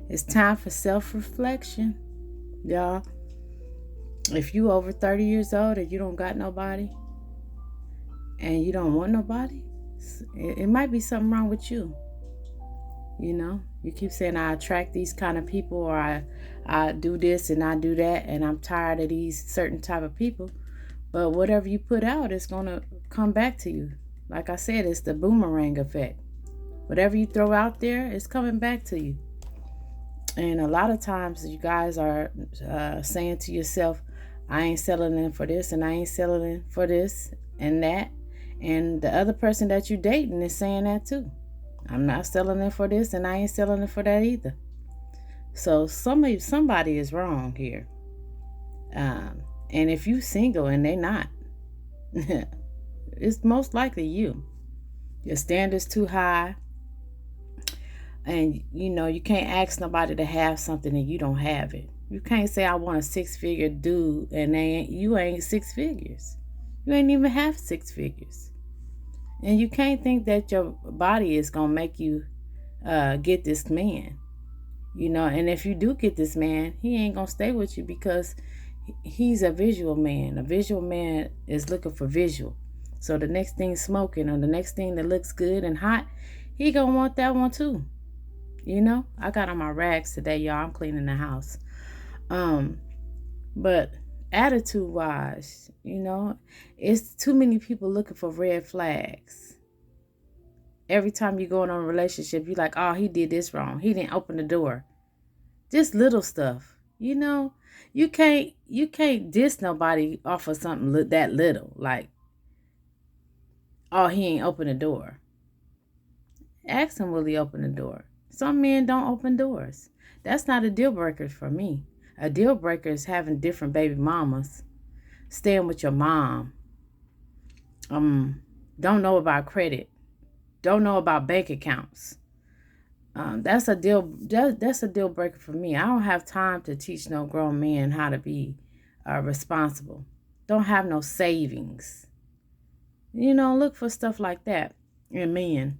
It's time for self-reflection, y'all. If you over 30 years old and you don't got nobody and you don't want nobody, it might be something wrong with you. You know, you keep saying I attract these kind of people, or I do this and I do that, and I'm tired of these certain type of people. But whatever you put out is going to come back to you. Like I said, it's the boomerang effect. Whatever you throw out there is coming back to you. And a lot of times you guys are saying to yourself, I ain't settling for this and I ain't settling for this and that. And the other person that you're dating is saying that too. I'm not settling for this and I ain't settling for that either. So somebody is wrong here. And if you single and they not, it's most likely you. Your standards too high. And you can't ask nobody to have something and you don't have it. You can't say I want a 6-figure dude and you ain't 6 figures. You ain't even have 6 figures. And you can't think that your body is going to make you get this man. And if you do get this man, he ain't going to stay with you because he's a visual man. A visual man is looking for visual. So the next thing smoking or the next thing that looks good and hot, he going to want that one too. I got on my rags today, y'all. I'm cleaning the house. But attitude wise, it's too many people looking for red flags. Every time you go in a relationship, you're like, oh, he did this wrong. He didn't open the door. Just little stuff. You can't diss nobody off of something that little. Like, oh, he ain't open the door. Ask him, will he open the door? Some men don't open doors. That's not a deal breaker for me. A deal breaker is having different baby mamas, staying with your mom, don't know about credit, don't know about bank accounts. That's a deal breaker for me. I don't have time to teach no grown man how to be responsible. Don't have no savings. Look for stuff like that in men.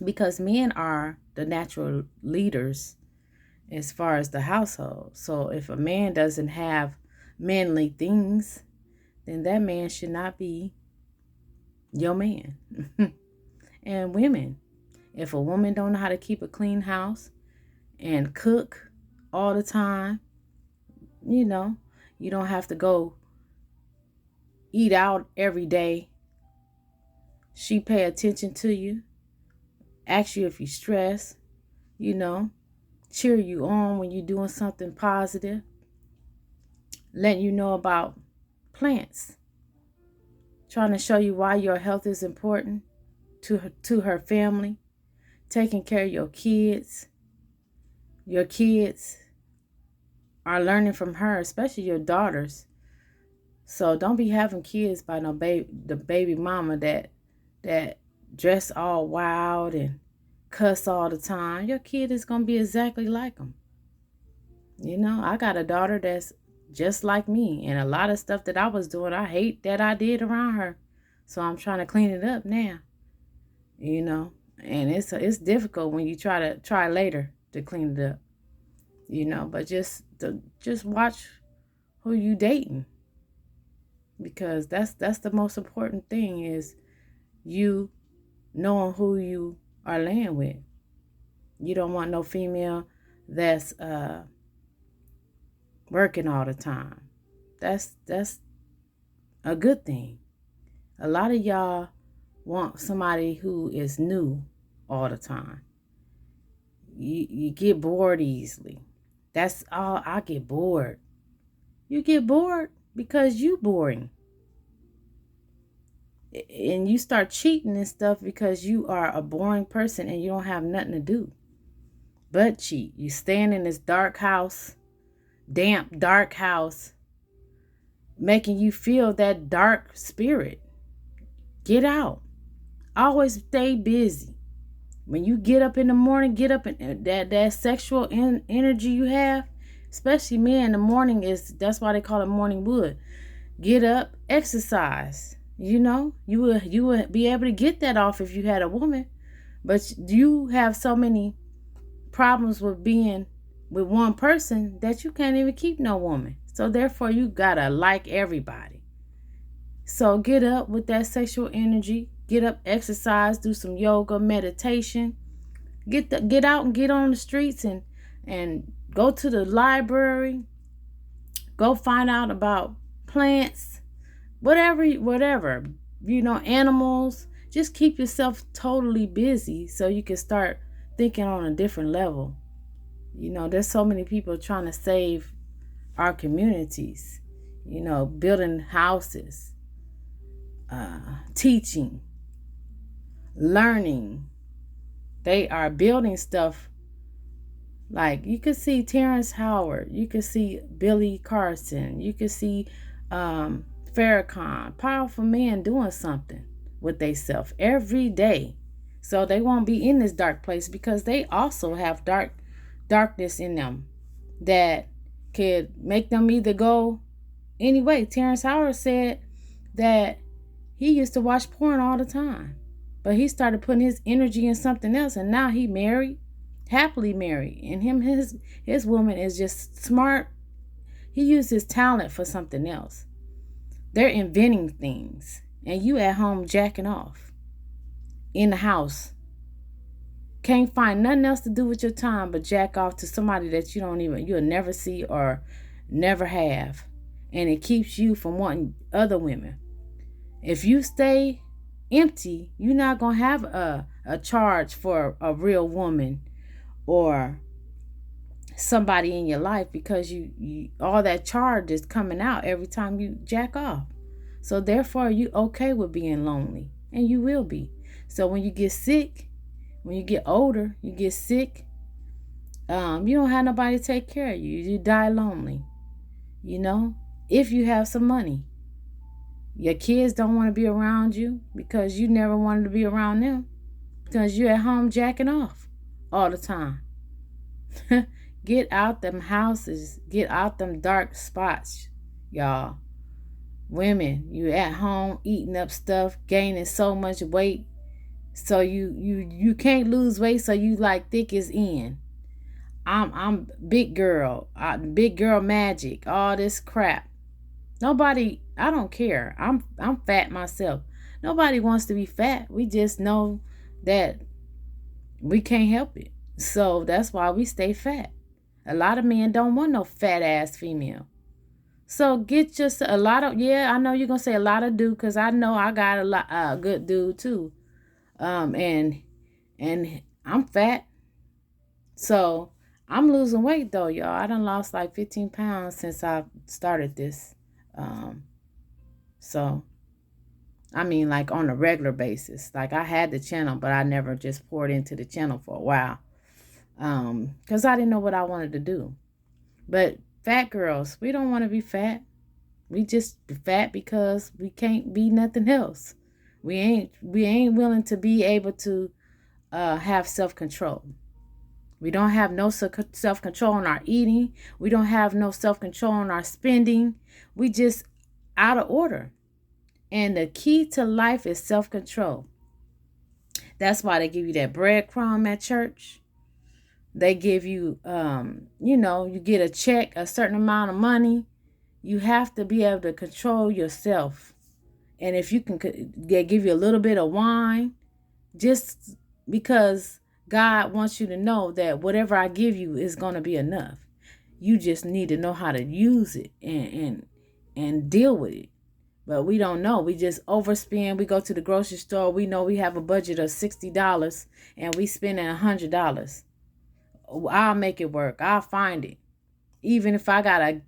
Because men are the natural leaders as far as the household. So if a man doesn't have manly things, then that man should not be your man. And women, if a woman don't know how to keep a clean house and cook all the time, you don't have to go eat out every day. She pay attention to you. Ask you if you're stressed, cheer you on when you're doing something positive, letting you know about plants, trying to show you why your health is important to her family, taking care of your kids. Your kids are learning from her, especially your daughters. So don't be having kids by the baby mama that dress all wild and cuss all the time. Your kid is going to be exactly like them. I got a daughter that's just like me. And a lot of stuff that I was doing, I hate that I did around her. So I'm trying to clean it up now. And it's difficult when you try later to clean it up. But just watch who you dating. Because that's the most important thing is you knowing who you are laying with. You don't want no female that's working all the time. That's a good thing. A lot of y'all want somebody who is new all the time. You get bored easily. That's all. I get bored. You get bored because you boring. And you start cheating and stuff because you are a boring person and you don't have nothing to do but cheat. You stand in this dark house, damp, dark house, making you feel that dark spirit. Get out. Always stay busy. When you get up in the morning, get up in that sexual energy you have, especially men in the morning, that's why they call it morning wood. Get up, exercise. You would be able to get that off if you had a woman, but you have so many problems with being with one person that you can't even keep no woman. So therefore you gotta like everybody. So get up with that sexual energy. Get up, exercise, do some yoga, meditation. Get out and get on the streets and go to the library. Go find out about plants, whatever. Animals. Just keep yourself totally busy so you can start thinking on a different level. There's so many people trying to save our communities, building houses, teaching, learning. They are building stuff. Like, you could see Terrence Howard, you could see Billy Carson, you could see Farrakhan, powerful men doing something with themselves every day. So they won't be in this dark place because they also have darkness in them that could make them either go anyway. Terrence Howard said that he used to watch porn all the time, but he started putting his energy in something else, and now he married, happily married, and his woman is just smart. He used his talent for something else. They're inventing things, and you at home jacking off in the house. Can't find nothing else to do with your time but jack off to somebody that you'll never see or never have. And it keeps you from wanting other women. If you stay empty, you're not going to have a charge for a real woman or somebody in your life, because you all that charge is coming out every time you jack off. So therefore you okay with being lonely, and you will be. So when you get sick, when you get older, you get sick, you don't have nobody to take care of you. You die lonely. If you have some money, your kids don't want to be around you because you never wanted to be around them, because you're at home jacking off all the time. Get out them houses. Get out them dark spots, y'all. Women, you at home eating up stuff, gaining so much weight, so you can't lose weight, so you like thick as in. I'm big girl magic, all this crap. Nobody, I don't care. I'm fat myself. Nobody wants to be fat. We just know that we can't help it. So that's why we stay fat. A lot of men don't want no fat ass female. So get just a lot of, I know you're going to say a lot of dude, because I know I got a good dude too. And I'm fat. So I'm losing weight though, y'all. I done lost like 15 pounds since I started this. So, I mean, like on a regular basis. Like, I had the channel, but I never just poured into the channel for a while. Because I didn't know what I wanted to do. But fat girls, we don't want to be fat. We just be fat because we can't be nothing else. We ain't willing to be able to have self-control. We don't have no self-control on our eating. We don't have no self-control on our spending. We just out of order. And the key to life is self-control. That's why they give you that breadcrumb at church. They give you, you get a check, a certain amount of money. You have to be able to control yourself. And if you can give you a little bit of wine, just because God wants you to know that whatever I give you is going to be enough. You just need to know how to use it and deal with it. But we don't know. We just overspend. We go to the grocery store. We know we have a budget of $60 and we spending $100. I'll make it work. I'll find it. Even if I got to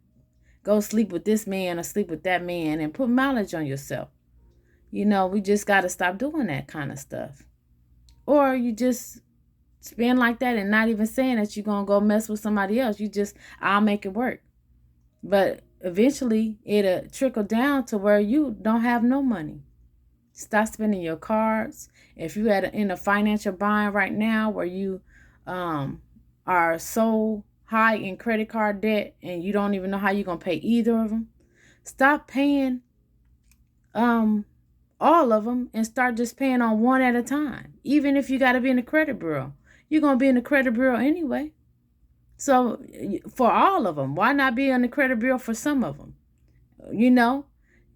go sleep with this man or sleep with that man, and put mileage on yourself. We just got to stop doing that kind of stuff. Or you just spend like that and not even saying that you're going to go mess with somebody else. I'll make it work. But eventually it'll trickle down to where you don't have no money. Stop spending your cards. If you in a financial bind right now where you are so high in credit card debt and you don't even know how you're going to pay either of them, stop paying all of them and start just paying on one at a time. Even if you got to be in the credit bureau, you're going to be in the credit bureau anyway. So for all of them, why not be on the credit bureau for some of them? You know,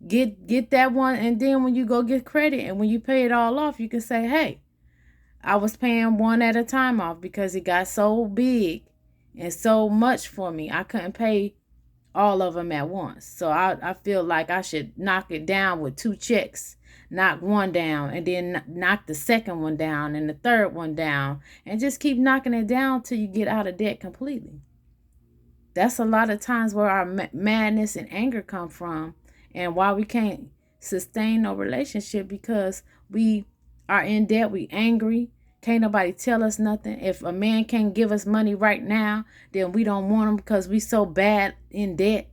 get that one, and then when you go get credit and when you pay it all off, you can say, hey, I was paying one at a time off because it got so big and so much for me. I couldn't pay all of them at once. So I feel like I should knock it down with 2 checks. Knock one down and then knock the second one down and the third one down, and just keep knocking it down till you get out of debt completely. That's a lot of times where our madness and anger come from, and why we can't sustain no relationship, because we are in debt. We angry. Can't nobody tell us nothing. If a man can't give us money right now, then we don't want him because we so bad in debt.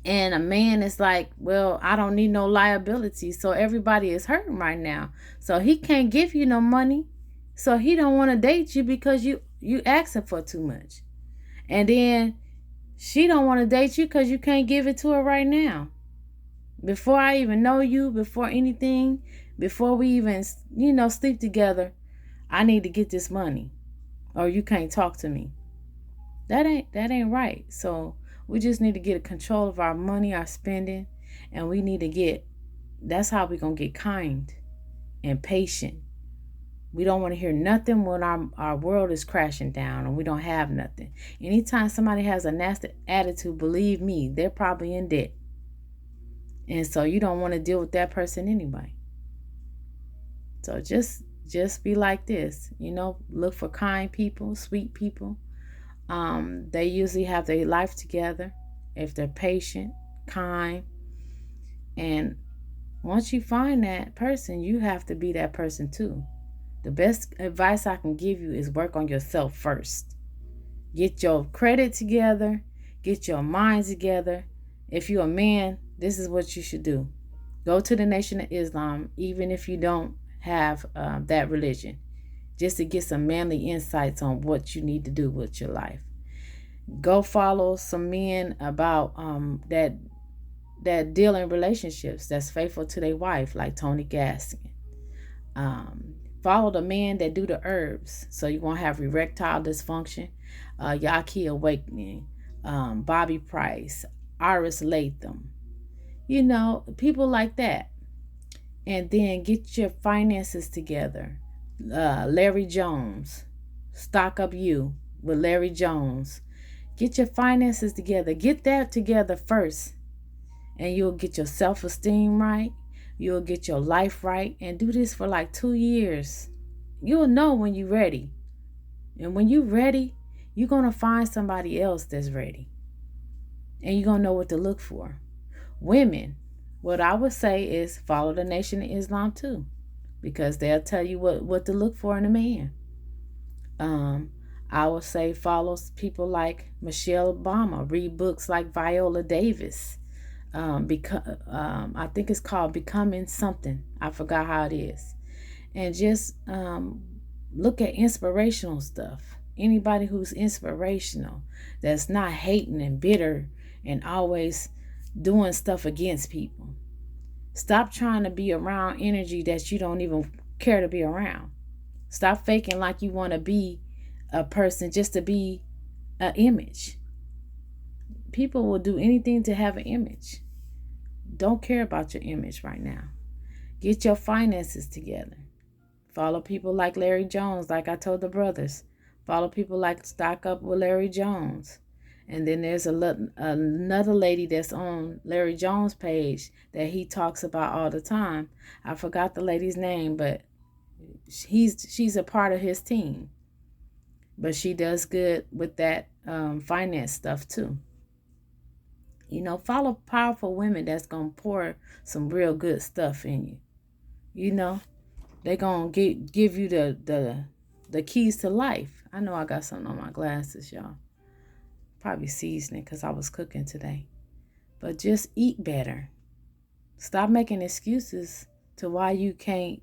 And a man is like, well, I don't need no liability. So everybody is hurting right now. So he can't give you no money. So he don't want to date you because you asking for too much. And then she don't want to date you because you can't give it to her right now. Before I even know you, before anything, before we even, sleep together, I need to get this money, or you can't talk to me. That ain't right. So we just need to get a control of our money, our spending, and we need to that's how we're going to get kind and patient. We don't want to hear nothing when our world is crashing down and we don't have nothing. Anytime somebody has a nasty attitude, believe me, they're probably in debt. And so you don't want to deal with that person anyway. So just be like this, look for kind people, sweet people. They usually have their life together if they're patient, kind. And once you find that person, you have to be that person too. The best advice I can give you is work on yourself first. Get your credit together. Get your mind together. If you're a man, this is what you should do. Go to the Nation of Islam, even if you don't have that religion, just to get some manly insights on what you need to do with your life. Go follow some men about that deal in relationships, that's faithful to their wife, like Tony Gaskin. Follow the men that do the herbs, so you won't have erectile dysfunction. Yaki Awakening, Bobby Price, Iris Latham, people like that. And then get your finances together. Larry Jones, Stock Up You with Larry Jones. Get your finances together. Get that together first, and you'll get your self-esteem right. You'll get your life right, and do this for like 2 years. You'll know when you're ready. And when you're ready, you're going to find somebody else that's ready. And you're going to know what to look for. Women, what I would say is follow the Nation of Islam too, because they'll tell you what to look for in a man. I would say follow people like Michelle Obama. Read books like Viola Davis. I think it's called Becoming Something. I forgot how it is. And just look at inspirational stuff. Anybody who's inspirational, that's not hating and bitter and always doing stuff against people. Stop trying to be around energy that you don't even care to be around. Stop faking like you want to be a person just to be an image. People will do anything to have an image. Don't care about your image right now. Get your finances together. Follow people like Larry Jones, like I told the brothers. Follow people like Stock Up with Larry Jones. And then there's another lady that's on Larry Jones' page that he talks about all the time. I forgot the lady's name, but she's a part of his team. But she does good with that finance stuff too. Follow powerful women that's going to pour some real good stuff in you. They're going to give you the keys to life. I know I got something on my glasses, y'all. Probably seasoning because I was cooking today. But just eat better. Stop making excuses to why you can't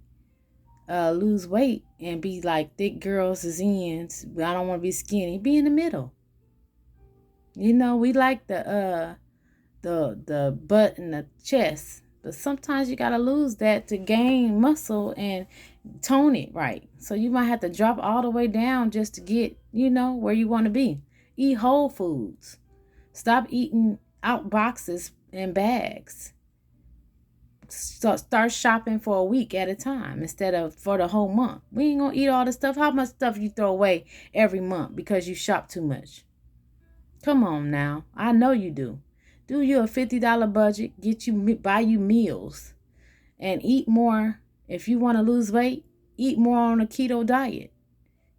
lose weight and be like thick girls is in. I don't want to be skinny. Be in the middle. We like the butt and the chest, but sometimes you gotta lose that to gain muscle and tone it right. So you might have to drop all the way down just to get, where you want to be. Eat whole foods. Stop eating out boxes and bags. Start shopping for a week at a time instead of for the whole month. We ain't gonna eat all the stuff. How much stuff you throw away every month because you shop too much? Come on now. I know you do. Do you a $50 budget, buy you meals and eat more. If you want to lose weight, eat more on a keto diet.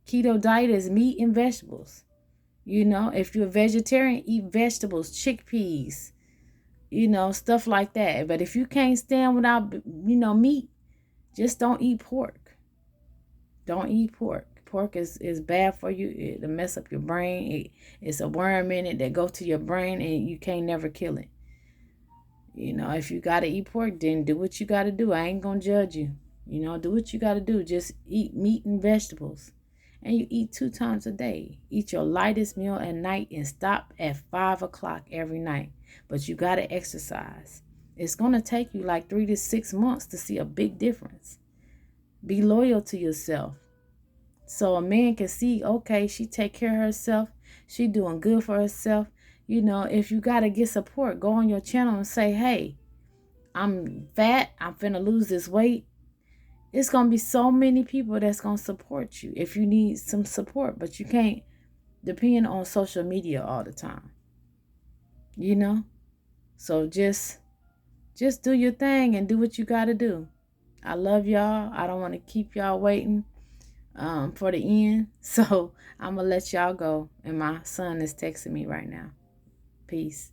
Keto diet is meat and vegetables. If you're a vegetarian, eat vegetables, chickpeas, stuff like that. But if you can't stand without, meat, just don't eat pork. Don't eat pork. Pork is bad for you. It'll mess up your brain. It's a worm in it that go to your brain and you can't never kill it. If you got to eat pork, then do what you got to do. I ain't going to judge you. Do what you got to do. Just eat meat and vegetables. And you eat 2 times a day. Eat your lightest meal at night and stop at 5 o'clock every night. But you got to exercise. It's going to take you like 3 to 6 months to see a big difference. Be loyal to yourself. So a man can see, okay, she take care of herself. She doing good for herself. If you got to get support, go on your channel and say, hey, I'm fat. I'm finna lose this weight. It's going to be so many people that's going to support you if you need some support. But you can't depend on social media all the time. So just do your thing and do what you got to do. I love y'all. I don't want to keep y'all waiting for the end. So I'm going to let y'all go. And my son is texting me right now. Peace.